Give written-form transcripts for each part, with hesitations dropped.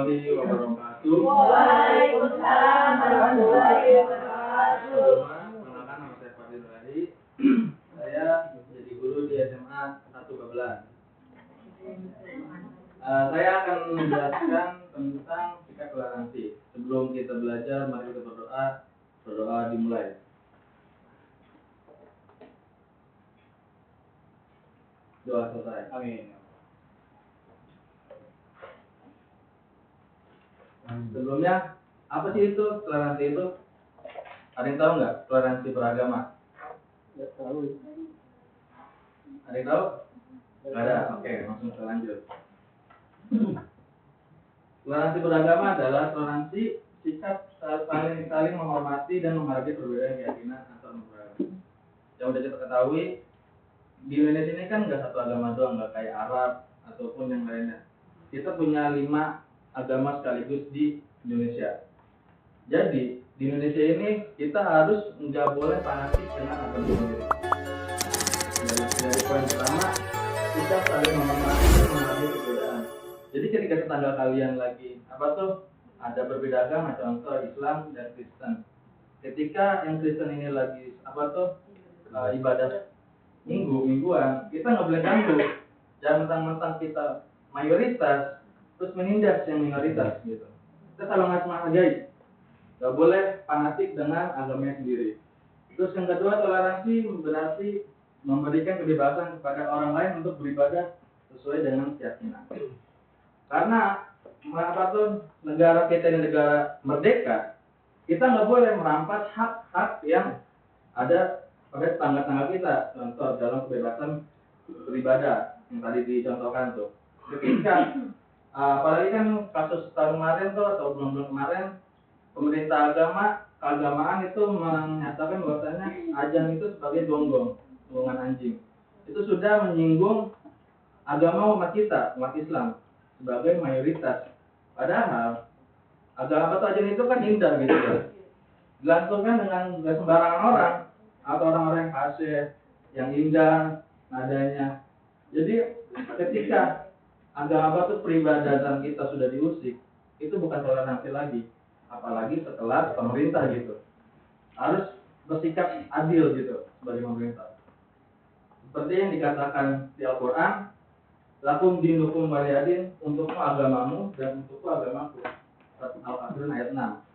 warahmatullahi wabarakatuh. Waalaikumsalam warahmatullahi wabarakatuh. Perkenalkan, nama saya Fadil Rahi. Saya jadi guru di SMA 1 Babelan. Saya akan menjelaskan tentang sikap toleransi. Sebelum kita belajar, mari kita berdoa. Berdoa dimulai. Doa selesai. Amin. Sebelumnya, apa sih itu toleransi itu? Ada yang tahu nggak toleransi beragama? Nggak tahu. Ada yang tahu? Nggak ada. Oke, langsung kita lanjut. Toleransi beragama adalah toleransi sikap saling menghormati dan menghargai perbedaan keyakinan antar beragama. Yang udah kita ketahui, di Indonesia ini kan nggak satu agama doang, nggak kayak Arab ataupun yang lainnya. Kita punya 5 agama sekaligus di Indonesia. Jadi di Indonesia ini kita harus nggak boleh fanatik dengan agama sendiri. Dari poin pertama, kita saling menghormati dan menghargai perbedaan. Jadi ketika tetangga kalian lagi ada berbeda agama, contoh Islam dan Kristen. Ketika yang Kristen ini lagi ibadah mingguan, kita nggak boleh ganggu. Jangan mentang-mentang kita mayoritas terus menindas yang minoritas gitu. Kita kalau nggak menghargai, nggak boleh fanatik dengan agamanya sendiri. Terus yang kedua, toleransi berarti memberikan kebebasan kepada orang lain untuk beribadah sesuai dengan keyakinan. Karena negara kita ini negara merdeka, kita nggak boleh merampas hak-hak yang ada pada tetangga-tetangga kita. Contoh dalam kebebasan beribadah yang tadi dicontohkan tuh. Ketika apalagi kan kasus tahun kemarin tuh atau bulan-bulan kemarin, pemerintah keagamaan itu menyatakan bahwasanya azan itu sebagai gonggong anjing. Itu sudah menyinggung agama umat kita, umat Islam sebagai mayoritas. Padahal agama azan itu kan indah gitu ya. Dilangsungkan dengan gak sembarangan orang atau orang-orang yang fasih, yang indah nadanya. Jadi ketika agama peribadatan kita sudah diusik, itu bukan toleransi lagi, apalagi setelah pemerintah gitu harus bersikap adil gitu sebagai pemerintah. Seperti yang dikatakan di Al-Quran, lakum dinukum waliyadin, untukmu agamamu dan untukku agamaku. Al-Kafirun ayat 6.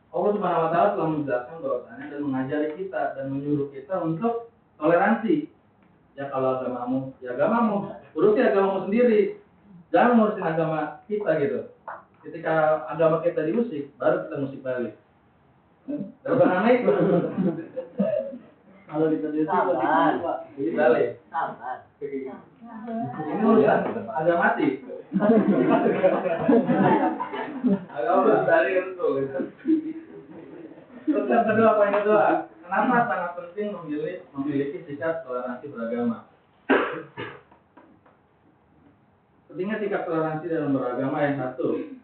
Allah Subhanahu wa Ta'ala telah menjelaskan bahwasanya dan mengajari kita dan menyuruh kita untuk toleransi. Ya kalau agamamu, ya agamamu, urusin agamamu sendiri, jangan ngurusin agama kita gitu. Ketika agama kita diusik, baru kita musik balik. Dapat aneh? Kalau diteruskan Sabar. Balik. Sabar. Ini urusan agama mati. Agama balik itu. Terus yang kedua, poin kedua, kenapa sangat penting memiliki sikap toleransi beragama? Pentingnya sikap toleransi dalam beragama yang satu,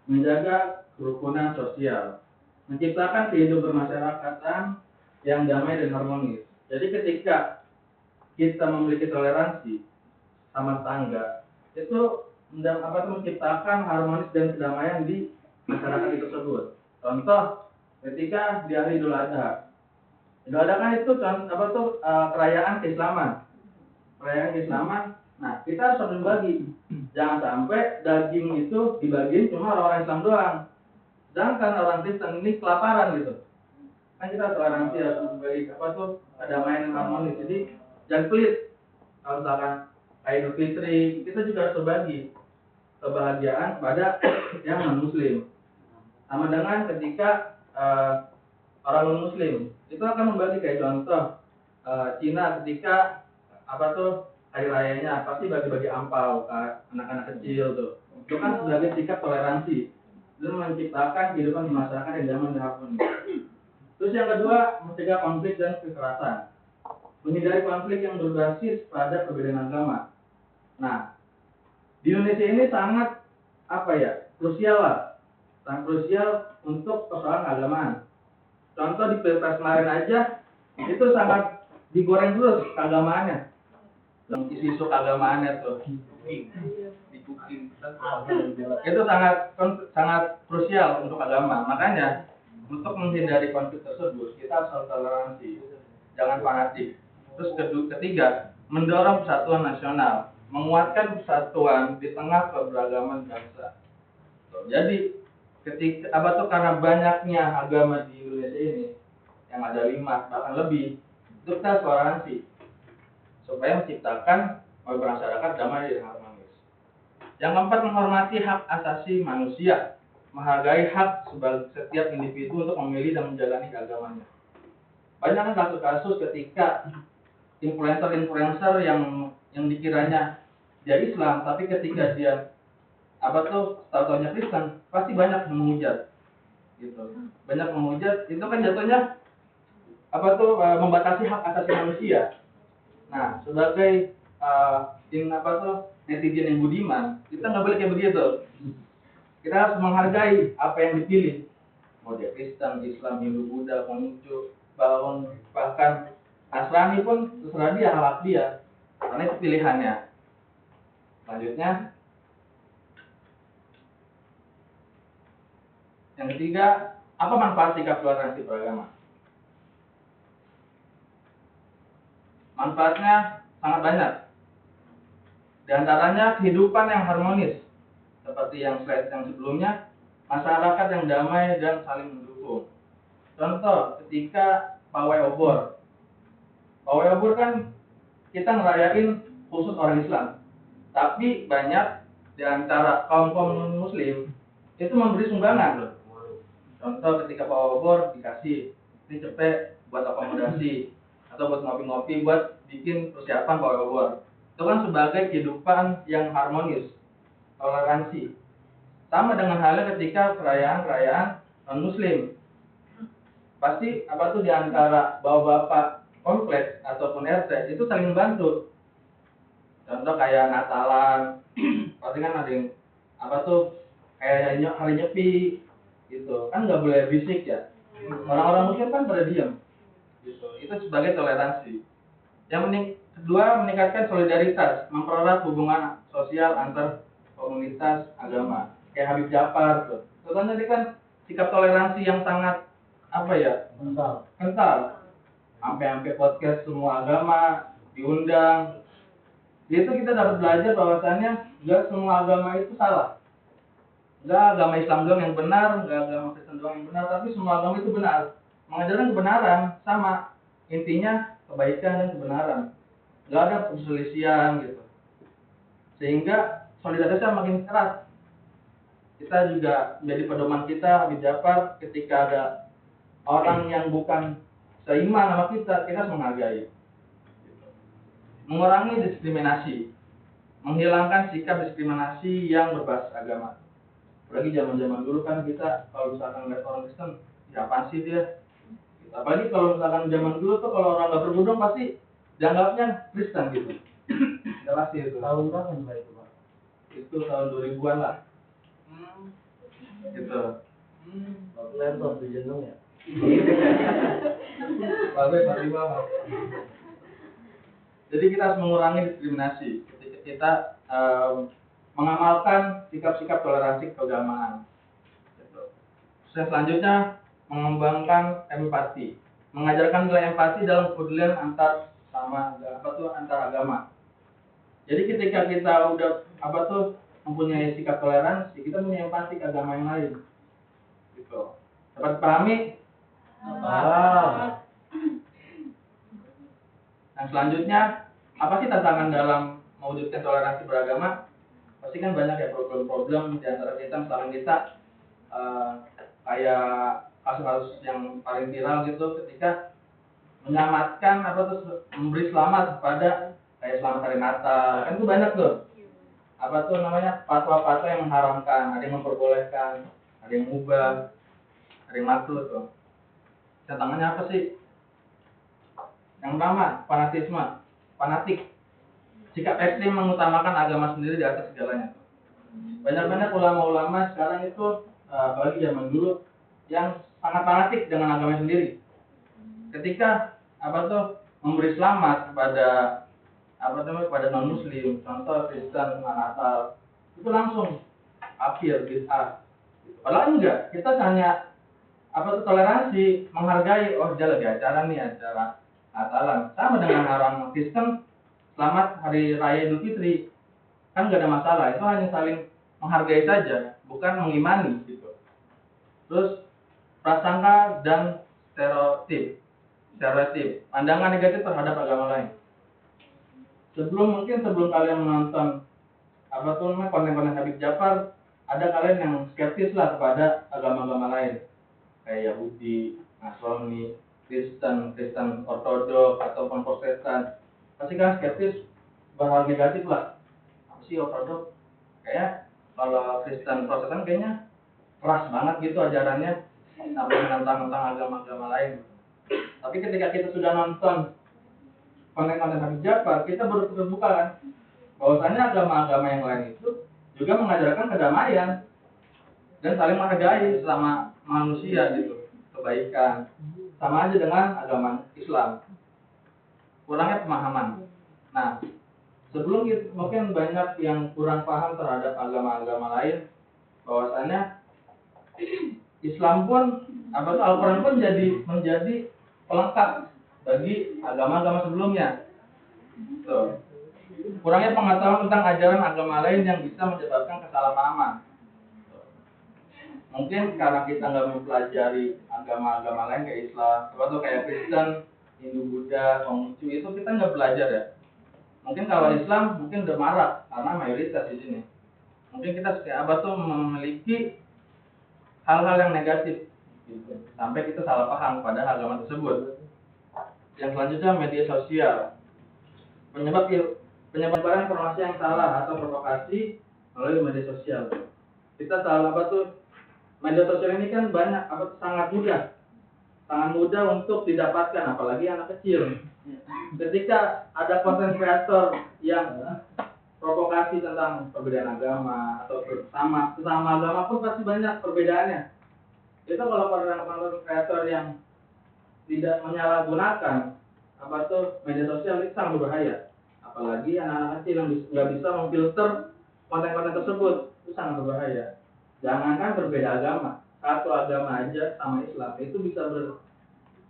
menjaga kerukunan sosial, menciptakan kehidupan bermasyarakatan yang damai dan harmonis. Jadi ketika kita memiliki toleransi sama tetangga, itu menciptakan harmonis dan kedamaian di masyarakat itu tersebut. Contoh, ketika di hari Idul Adha. Idul Adha kan itu perayaan keislaman. Perayaan keislaman. Nah, kita harus berbagi. Jangan sampai daging itu dibagiin cuma orang Islam doang. Sedangkan orang Kristen ini kelaparan gitu. Kan kita toleransi harus berbagi kedamaian dan harmonis. Jadi jangan pelit. Kalau misalkan kayak Idul Fitri, kita juga harus berbagi kebahagiaan pada yang non-muslim. Sama dengan ketika orang non-muslim itu akan membagi, kayak contoh Cina ketika hari rayanya pasti bagi-bagi ampau ke anak-anak kecil tuh. Itu kan sebagai sikap toleransi dan menciptakan kehidupan di masyarakat yang damai dan harmonis. Terus yang kedua, mencegah konflik dan kekerasan, menghindari konflik yang berbasis pada perbedaan agama. Nah, di Indonesia ini sangat krusial lah. Sangat krusial untuk persoalan keagamaan. Contoh di Pilpres kemarin aja itu sangat digoreng terus keagamaannya. isu-isu keagamaannya tuh. Itu sangat krusial untuk agama. Makanya untuk menghindari konflik tersebut kita harus toleransi, jangan fanatik. Terus ketiga, mendorong persatuan nasional, menguatkan persatuan di tengah keberagaman bangsa. Jadi karena banyaknya agama di Indonesia ini yang ada 5 bahkan lebih, itu kita toleransi supaya menciptakan masyarakat damai dan harmonis. Yang keempat, menghormati hak asasi manusia, menghargai hak sebagai setiap individu untuk memilih dan menjalani agamanya. Banyak kasus-kasus ketika influencer yang dikiranya dia Islam, tapi ketika dia taunya Kristen, pasti banyak yang menghujat, gitu. Banyak menghujat, itu kan jatuhnya membatasi hak asasi manusia. Nah, sebagai netizen yang budiman, kita nggak boleh kayak begitu. Kita harus menghargai apa yang dipilih, mau dia Kristen, Islam, Hindu, Buddha, Konghucu, bahkan Nasrani pun terserah dia, hak dia, karena itu pilihannya. Selanjutnya, yang ketiga, apa manfaat sikap toleransi beragama? Manfaatnya sangat banyak. Di antaranya kehidupan yang harmonis, seperti yang slide yang sebelumnya, masyarakat yang damai dan saling mendukung. Contoh, ketika pawai obor. Pawai obor kan kita ngerayain khusus orang Islam. Tapi banyak di antara kaum muslim itu memberi sumbangan. Contoh, ketika pawai obor dikasih ini cepet buat akomodasi atau buat ngopi-ngopi buat bikin persiapan pawai obor. Itu kan sebagai kehidupan yang harmonis, toleransi. Sama dengan halnya ketika perayaan-perayaan non-muslim. Pasti di antara bapak-bapak kompleks ataupun RT itu saling membantu. Contoh kayak Natalan, pasti kan ada yang kayak hari Nyepi gitu. Kan nggak boleh bisik ya. Orang-orang muslim kan pada diam. Gitu. Itu sebagai toleransi. Yang kedua, meningkatkan solidaritas, mempererat hubungan sosial antar komunitas agama. Kayak Habib Jafar tuh. Contohnya dia kan sikap toleransi yang sangat kental. Sampai podcast semua agama diundang. Di itu kita dapat belajar bahwasannya nggak semua agama itu salah. Nggak agama Islam doang yang benar, nggak agama Kristen doang yang benar, tapi semua agama itu benar. Mengajarkan kebenaran sama, intinya kebaikan dan kebenaran. Nggak ada perselisihan gitu. Sehingga solidaritasnya makin keras. Kita juga menjadi pedoman kita, Habib Jafar, ketika ada orang yang bukan seiman sama kita harus menghargai. Mengurangi diskriminasi, menghilangkan sikap diskriminasi yang berbasis agama. Apalagi zaman-zaman dulu kan kita kalau misalkan lihat orang Kristen, ya apaan sih dia? Apalagi kalau misalkan zaman dulu tuh kalau orang nggak bergudung pasti dianggapnya Kristen gitu. Udah pasti itu. Tahun berapa itu, Pak? Itu tahun 2000-an lah. Gitu. Waktu laptop di jenung ya? Jadi kita harus mengurangi diskriminasi ketika kita mengamalkan sikap-sikap toleransi keagamaan. Selanjutnya, mengembangkan empati, mengajarkan nilai empati dalam kepedulian antar agama. Jadi ketika kita udah mempunyai sikap toleransi, kita punya empati ke agama yang lain. Gitu. Dapat pahami? Yang selanjutnya, apa sih tantangan dalam mewujudkan toleransi beragama? Pasti kan banyak ya problem-problem di antara kita, misalkan kita kayak kasus-kasus yang paling viral gitu ketika menyelamatkan memberi selamat kepada kayak selamat hari Natal. Kan itu banyak tuh. Fatwa-fatwa yang mengharamkan, ada yang memperbolehkan, ada yang mubah, ada yang makruh tuh. Tantangannya apa sih? Yang pertama, fanatik. Sikap ekstrim mengutamakan agama sendiri di atas segalanya. Banyak-banyak ulama-ulama sekarang itu, apalagi zaman dulu, yang sangat fanatik dengan agama sendiri. Ketika memberi selamat kepada pada non Muslim, contoh Kristen Natal itu langsung kafir bid'ah. Padahal enggak, kita hanya toleransi, menghargai, oh dia lagi acara nih, acara Natalan. Sama dengan orang Kristen selamat hari raya Idul Fitri, kan nggak ada masalah, itu hanya saling menghargai saja, bukan mengimani gitu. Terus prasangka dan stereotip, pandangan negatif terhadap agama lain. Sebelum kalian menonton konten-konten Habib Jafar, ada kalian yang skeptis lah kepada agama-agama lain, kayak Yahudi, Nasrani, Kristen Ortodok ataupun Protestan. Pasti kan skeptis berhal negatif lah. Apa sih Ortodok? Kayak kalau Kristen Protestan kayaknya keras banget gitu ajarannya, sampai menentang agama-agama lain. Tapi ketika kita sudah nonton konten-konten Habib Jafar, kita baru terbuka kan bahwasanya agama-agama yang lain itu juga mengajarkan kedamaian dan saling menghargai selama manusia gitu, kebaikan. Sama aja dengan agama Islam, kurangnya pemahaman. Nah, sebelum kita, mungkin banyak yang kurang paham terhadap agama-agama lain, bahwasanya Islam pun Al-Quran pun menjadi pelengkap bagi agama-agama sebelumnya. Tuh. Kurangnya pengetahuan tentang ajaran agama lain yang bisa menyebabkan kesalahpahaman. Mungkin karena kita nggak mempelajari agama-agama lain kayak Islam, atau kayak Kristen, Hindu, Buddha, Konghucu, itu kita nggak belajar ya. Mungkin kalau Islam mungkin udah marak karena mayoritas di sini. Mungkin kita memiliki hal-hal yang negatif, gitu, sampai kita salah paham pada agama tersebut. Yang selanjutnya media sosial, penyebaran informasi yang salah atau provokasi melalui media sosial. Kita tahu media sosial ini kan banyak sangat mudah untuk didapatkan, apalagi anak kecil. Ketika ada konten kreator yang provokasi tentang perbedaan agama atau sesama agama pun pasti banyak perbedaannya. Itu kalau konten kreator yang tidak menyalahgunakan media sosial, itu sangat berbahaya. Apalagi anak-anak kecil yang nggak bisa memfilter konten-konten tersebut, itu sangat berbahaya. Jangankan berbeda agama, satu agama aja sama Islam itu bisa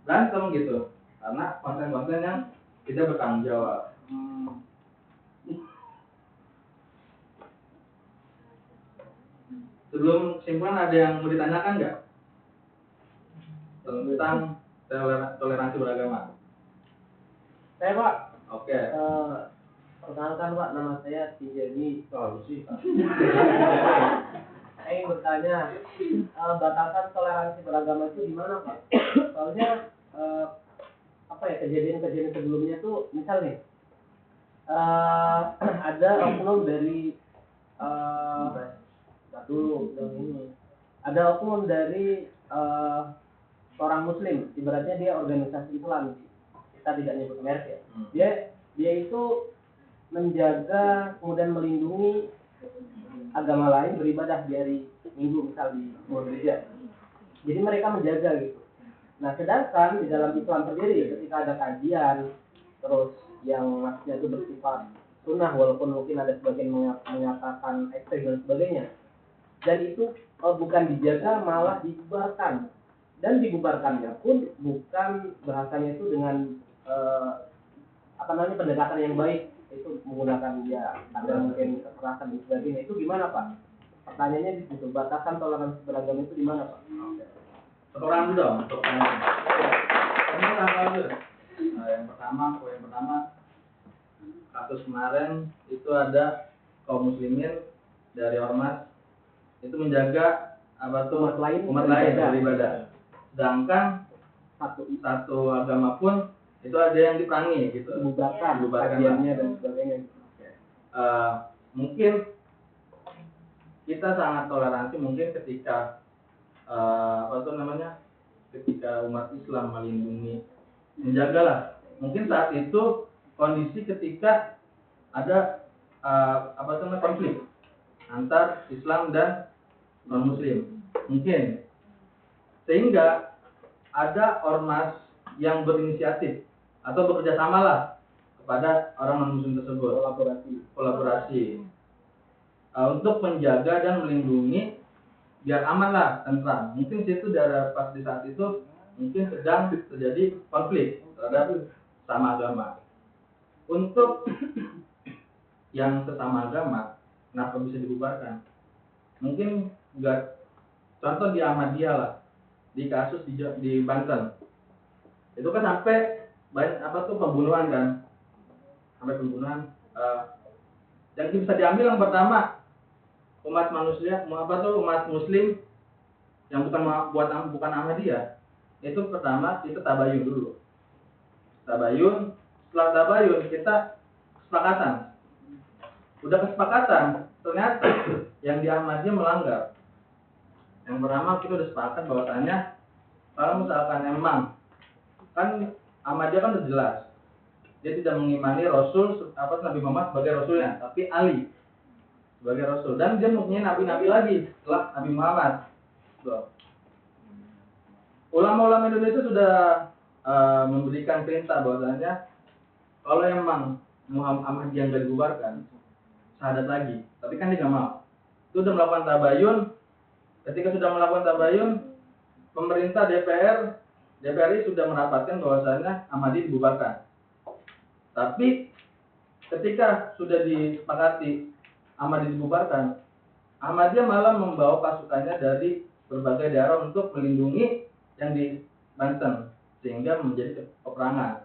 berantem gitu, karena konten-konten yang tidak bertanggung jawab. Sebelum kesimpulan, ada yang mau ditanyakan nggak tentang toleransi beragama? Saya Pak. Oke. Perkenalkan Pak, nama saya Tijani. Saya ingin bertanya, batasan toleransi beragama itu di mana Pak? Soalnya kejadian-kejadian sebelumnya tuh, misal nih, ada oknum dari ada oknum dari seorang Muslim, ibaratnya dia organisasi Islam, kita tidak nyebut merek ya. Dia itu menjaga kemudian melindungi agama lain beribadah di hari Minggu, misal di gereja. Jadi mereka menjaga gitu. Nah, sedangkan di dalam Islam sendiri ketika ada kajian terus yang maksudnya itu bersifat sunnah, walaupun mungkin ada sebagian menyatakan ekstrim dan sebagainya, dan itu bukan dijaga, malah dibubarkan. Dan dibubarkannya pun bukan bahasanya itu dengan pendekatan yang baik, itu menggunakan ada mungkin kekerasan dan sebagainya. Itu gimana Pak? Pertanyaannya di situ, batasan toleransi beragama itu di mana Pak? Satu orang dulu dong, untuk tanya. Ini tanggal dulu. Yang pertama, kasus kemarin itu ada kaum muslimin dari ormas itu menjaga umat lain beribadah. Sedangkan satu agama pun itu ada yang diperangi gitu, bubarkan kajiannya dan sebagainya. Mungkin kita sangat toleransi mungkin ketika ketika umat Islam melindungi, menjagalah. Mungkin saat itu kondisi ketika ada konflik antar Islam dan non Muslim, mungkin sehingga ada ormas yang berinisiatif atau bekerja sama lah kepada orang non-muslim tersebut. Kolaborasi. Untuk menjaga dan melindungi biar aman lah, tentram. Mungkin situ pas di saat itu mungkin sedang terjadi konflik terhadap sama agama. Untuk yang sesama agama, kenapa bisa dibubarkan? Mungkin enggak, contoh di Ahmadiyah lah, di kasus di Banten. Itu kan sampai banyak pembunuhan kan, sampai pembunuhan. Yang bisa diambil yang pertama umat muslim yang bukan Ahmadiyah. Itu pertama itu tabayun dulu. Setelah tabayun kita kesepakatan. Udah kesepakatan, ternyata yang di Ahmadiyah melanggar. Yang pertama kita udah sepakat bahwasannya kalau misalkan emang kan Ahmadiyah kan udah jelas dia tidak mengimani Rasul Nabi Muhammad sebagai Rasulnya, tapi Ali sebagai Rasul, dan dia mempunyai nabi-nabi lagi setelah Nabi Muhammad. Ulama-ulama Indonesia sudah memberikan perintah bahwasanya kalau emang Ahmadiyah nggak dibubarkan, syahadat lagi, tapi kan dia nggak mau. Itu sudah melakukan tabayun. Ketika sudah melakukan tabayun, pemerintah DPRI sudah merapatkan bahwasanya Ahmadiyah dibubarkan. Tapi ketika sudah disepakati Ahmadiyah dibubarkan, Ahmadiyah malah membawa pasukannya dari berbagai daerah untuk melindungi yang di Banten sehingga menjadi peperangan.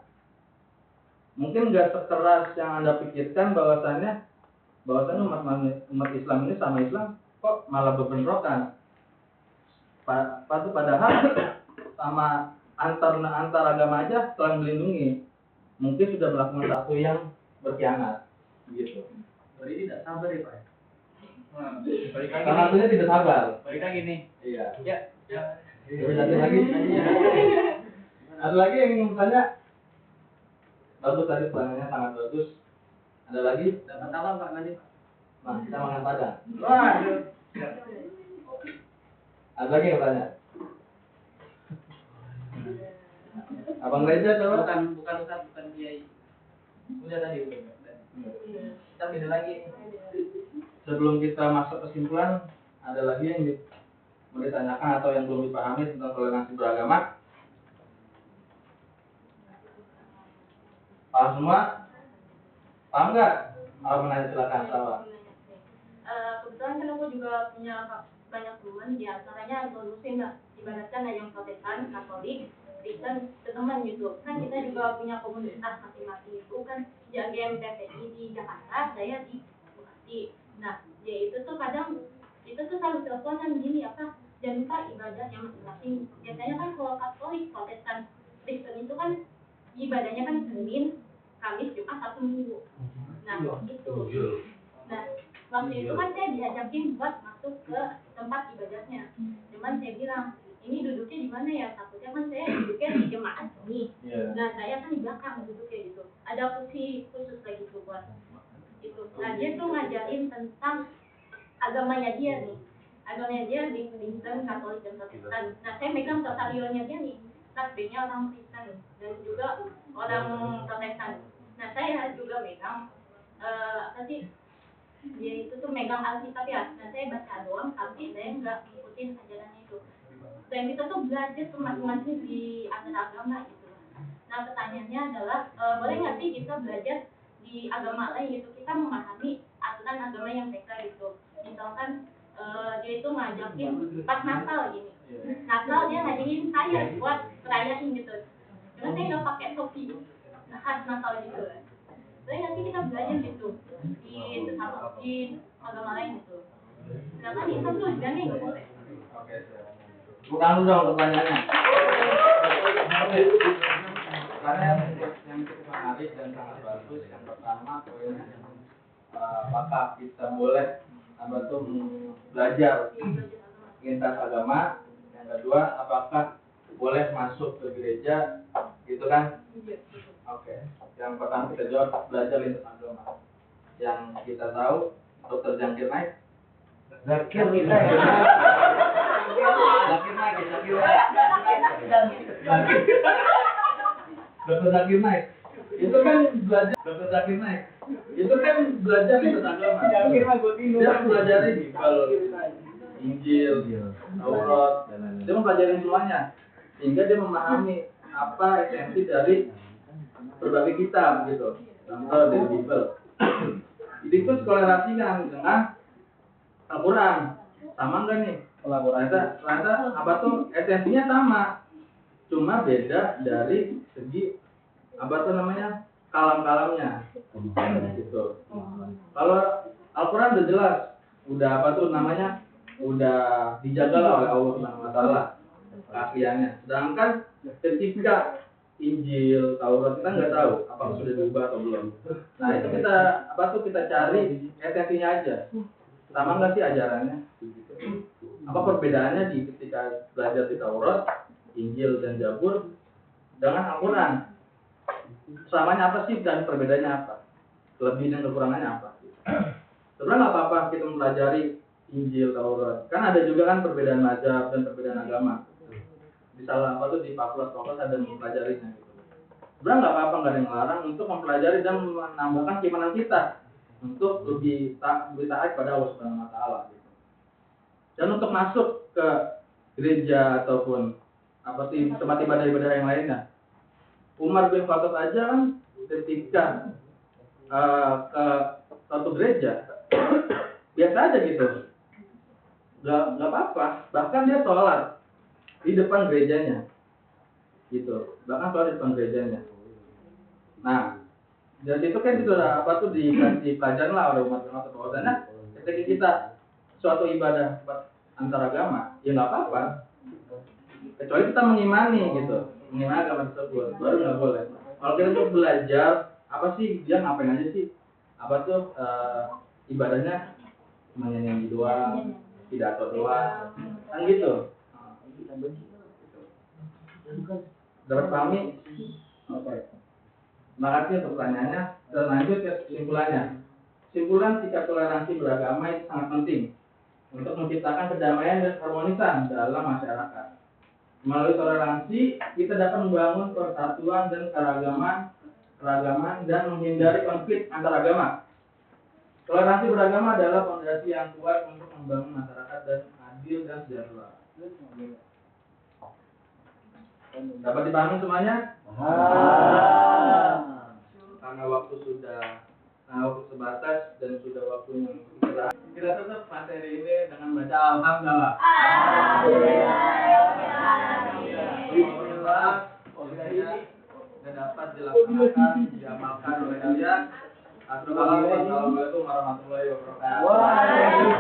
Mungkin nggak sekeras yang Anda pikirkan bahwasanya umat Islam ini sama Islam kok malah berbentrokan. Padahal sama antar agama aja saling melindungi. Mungkin sudah melakukan satu yang berkhianat, gitu. Jadi tidak sabar ya Pak. Salah satunya tidak sabar. Mereka gini. Iya. Ya. Ada lagi. Ada lagi yang ingin bertanya? Bagus tadi pertanyaannya sangat bagus. Ada lagi? Dapat apa Pak nanti? Nah, kita makan padang. Waduh. Ada lagi yang bertanya? Abang Reza coba. Bukan kiai. Udah tadi udah. Kita beda lagi. Sebelum kita masuk kesimpulan, ada lagi yang mau ditanyakan atau yang belum dipahami tentang toleransi beragama? Paham semua? Paham nggak? Kalau menanya silakan, Sawa. Kebetulan kan aku juga punya banyak teman, di antaranya non-muslim lah, ibaratkan ada yang Protestan, Katolik, Kristen, teman gitu. Kan kita juga punya komunitas masing-masing itu kan di GMPPI di Jakarta, saya di Bekasi. Nah, dia itu tuh kadang itu tuh selalu teleponan gini jangan lupa ibadahnya masing-masing. Biasanya kan kalau Katolik, Protestan, Kristen itu kan ibadahnya kan Senin, Kamis, Jumat, Sabtu, Minggu. Nah, itu. Nah, waktu itu kan saya diajakin buat masuk ke tempat ibadahnya. Cuman saya bilang, ini duduknya di mana ya? Takutnya kan saya duduknya di jemaat nih. Nah, saya kan di belakang duduknya gitu. Ada kursi khusus lagi tuh buat itu. Nah, dia tuh ngajarin tentang agamanya dia nih. Agamanya dia di Kristen, Katolik, dan Protestan. Nah, saya megang totalionya dia nih. B-nya orang Kristen dan juga orang Protestan. Nah, saya juga megang dia itu tuh megang Alkitab ya. Nah, saya baca doang, tapi saya nggak ngikutin ajaran itu. Dan kita tuh belajar masing-masing di antara agama gitu. Nah, pertanyaannya adalah boleh nggak sih kita belajar di agama lain gitu? Kita memahami aturan agama yang mereka gitu. Misalkan dia itu ngajakin pas Natal gini. Natal dia ngajakin saya buat ngerayain gitu. Cuma saya nggak pakai topi khas Natal gitu. Boleh nggak sih kita belajar gitu di agama lain gitu? Sedangkan Islam tuh jangan nggak boleh. Oke. Bukan lu dong pertanyaannya. Karena yang cukup menarik dan sangat bagus. Yang pertama poinnya apakah kita boleh belajar lintas agama? Yang kedua, apakah boleh masuk ke gereja? Gitu kan? Oke. Yang pertama kita jawab belajar lintas agama. Yang kita tahu Dr. Zakir Naik. Zakir Naik. Dr. Zakir Naik. Itu kan belajar Dr. Zakir Naik. Itu kan belajar ikut agama. Dia mempelajari Bible, Injil, Taurat. Dia mempelajari semuanya. Sehingga dia memahami apa esensi dari berbagai kitab gitu. Contoh dari Bible. Itu korelasikan dengan Al-Quran. Sama enggak nih? Ternyata apa tuh esensinya sama. Cuma beda dari segi apa tuh namanya kalam-kalamnya gitu. Kalau Al-Quran udah jelas, udah apa tuh namanya, udah dijaga lah oleh Allah Subhanahu Wa Taala keasliannya. Sedangkan ketika Injil, Taurat kita nggak tahu apakah sudah diubah atau belum. Nah itu kita apa tuh kita cari esensinya aja. Sama nggak sih ajarannya? Apa perbedaannya di ketika belajar di Taurat, Injil dan Zabur dengan Al-Quran? Samanya apa sih dan perbedaannya apa? Kelebihan dan kekurangannya apa? Sebenarnya nggak apa-apa kita mempelajari Injil, Taurat. Kan ada juga kan perbedaan mazhab dan perbedaan agama. Di salah apa tuh di fakultas ada mempelajarinya gitu. Sebenarnya nggak apa-apa, nggak ada yang melarang untuk mempelajari dan menambahkan keimanan kita untuk lebih taat pada Allah Subhanahu Wa Taala. Gitu. Dan untuk masuk ke gereja ataupun apa sih tempat ibadah yang lainnya, Umar bin Khattab aja kan ketika ke suatu gereja biasa aja gitu, nggak apa-apa, bahkan dia sholat di depan gerejanya, gitu, bahkan sholat di depan gerejanya. Nah, dari situ kan itu apa tuh dikasih pelajaran lah oleh umat bahwasanya ketika kita suatu ibadah antar agama, ya nggak apa-apa, kecuali kita mengimani gitu, mengimani agama tersebut, baru nggak boleh. Kalau kita tuh belajar apa sih dia ngapain aja sih, apa tuh ibadahnya menyanyi doang, pidato doang, kan gitu. Dapat pahami? Oke. Terima kasih untuk pertanyaannya. Dan lanjut ke kesimpulannya. Kesimpulan sikap toleransi beragama itu sangat penting untuk menciptakan kedamaian dan keharmonisan dalam masyarakat. Melalui toleransi, kita dapat membangun persatuan dan keragaman dan menghindari konflik antar agama. Toleransi beragama adalah fondasi yang kuat untuk membangun masyarakat dan adil dan sejahtera. Dapat dipahami semuanya? Karena waktu sebatas dan sudah waktunya kita tutup materi ini dengan baca alhamdulillah. Alhamdulillah sudah dapat dilaksanakan, diamalkan oleh kalian. Assalamualaikum warahmatullahi wabarakatuh.